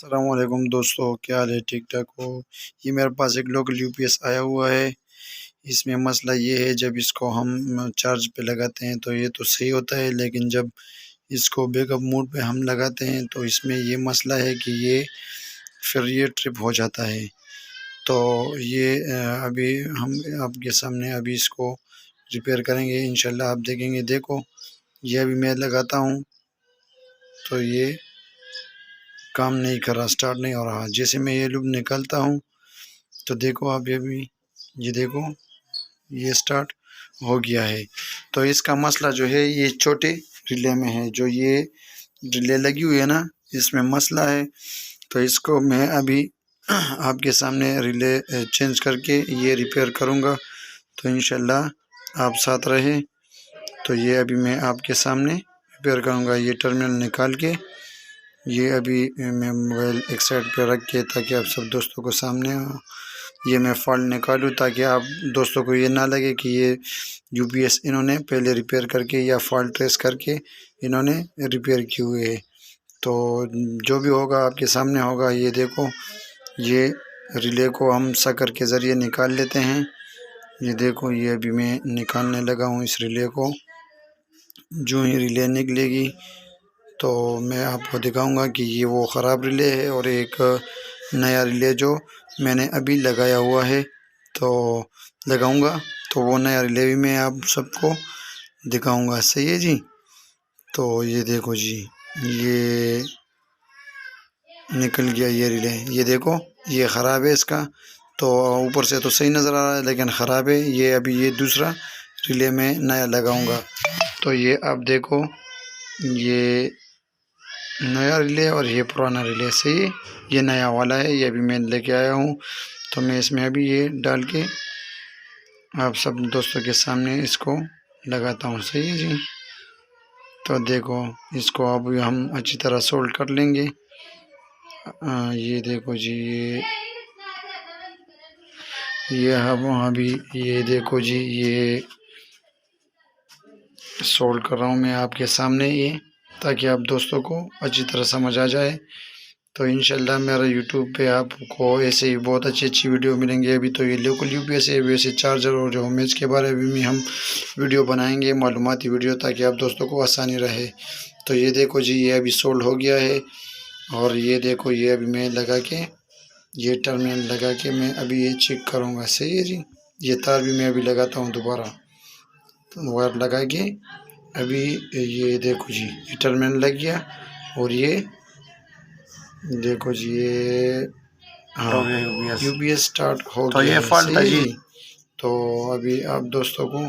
अस्सलामुअलैकुम दोस्तों, क्या हाल है? ठीक ठाक हो? ये मेरे पास एक लोकल यूपीएस आया हुआ है। इसमें मसला ये है, जब इसको हम चार्ज पे लगाते हैं तो ये तो सही होता है, लेकिन जब इसको बैकअप मोड पे हम लगाते हैं तो इसमें ये मसला है कि ये फिर ये ट्रिप हो जाता है। तो ये अभी हम आपके सामने अभी इसको रिपेयर करेंगे इंशाल्लाह। आप देखेंगे। देखो, ये अभी मैं लगाता हूँ तो ये काम नहीं कर रहा, स्टार्ट नहीं हो रहा। जैसे मैं ये लूप निकालता हूँ तो देखो आप, ये देखो, ये स्टार्ट हो गया है। तो इसका मसला जो है ये छोटे रिले में है। जो ये रिले लगी हुई है ना, इसमें मसला है। तो इसको मैं अभी आपके सामने रिले चेंज करके ये रिपेयर करूँगा। तो इंशाल्लाह आप साथ रहे। तो ये अभी मैं आपके सामने रिपेयर करूँगा। ये टर्मिनल निकाल के ये अभी मैं मोबाइल एक साइड पे रख के, ताकि आप सब दोस्तों को सामने ये मैं फॉल्ट निकालूँ, ताकि आप दोस्तों को ये ना लगे कि ये यूपीएस इन्होंने पहले रिपेयर करके या फॉल्ट ट्रेस करके इन्होंने रिपेयर किए हुए है। तो जो भी होगा आपके सामने होगा। ये देखो, ये रिले को हम सकर के ज़रिए निकाल लेते हैं। ये देखो, ये अभी मैं निकालने लगा हूँ इस रिले को। जो ही रिले निकलेगी तो मैं आपको दिखाऊंगा कि ये वो ख़राब रिले है और एक नया रिले जो मैंने अभी लगाया हुआ है। तो लगाऊंगा तो वो नया रिले भी मैं आप सबको दिखाऊंगा। सही है जी। तो ये देखो जी, ये निकल गया ये रिले। ये देखो, ये ख़राब है इसका। तो ऊपर से तो सही नज़र आ रहा है, लेकिन ख़राब है ये। अभी ये दूसरा रिले में नया लगाऊंगा। तो ये आप देखो, ये नया रिले और ये पुराना रिले। सही है, ये नया वाला है, ये अभी मैं लेके आया हूँ। तो मैं इसमें अभी ये डाल के आप सब दोस्तों के सामने इसको लगाता हूँ। सही है जी। तो देखो, इसको अब हम अच्छी तरह सोल्ड कर लेंगे। ये देखो जी, ये हम अभी ये देखो जी, ये सोल्ड कर रहा हूँ मैं आपके सामने ये, ताकि आप दोस्तों को अच्छी तरह समझ आ जाए। तो इंशाल्लाह मेरा यूट्यूब पे आपको ऐसे ही बहुत अच्छी अच्छी वीडियो मिलेंगे। अभी तो ये लोकल यूपीएस है, वैसे चार्जर और जो मैच के बारे में भी हम वीडियो बनाएंगे, मालूमाती वीडियो, ताकि आप दोस्तों को आसानी रहे। तो ये देखो जी, ये अभी सोल्ड हो गया है। और ये देखो, ये अभी मैं लगा के, ये टर्मिनल लगा के मैं अभी ये चेक करूँगा। सही है जी। ये तार भी मैं अभी लगाता हूँ दोबारा, तो वायर लगा के अभी ये देखो जी, ये टर्मिनल लग गया। और ये देखो जी, ये हाँ, यूपीएस स्टार्ट हो गया। तो ये फॉल्ट है जी। तो अभी आप दोस्तों को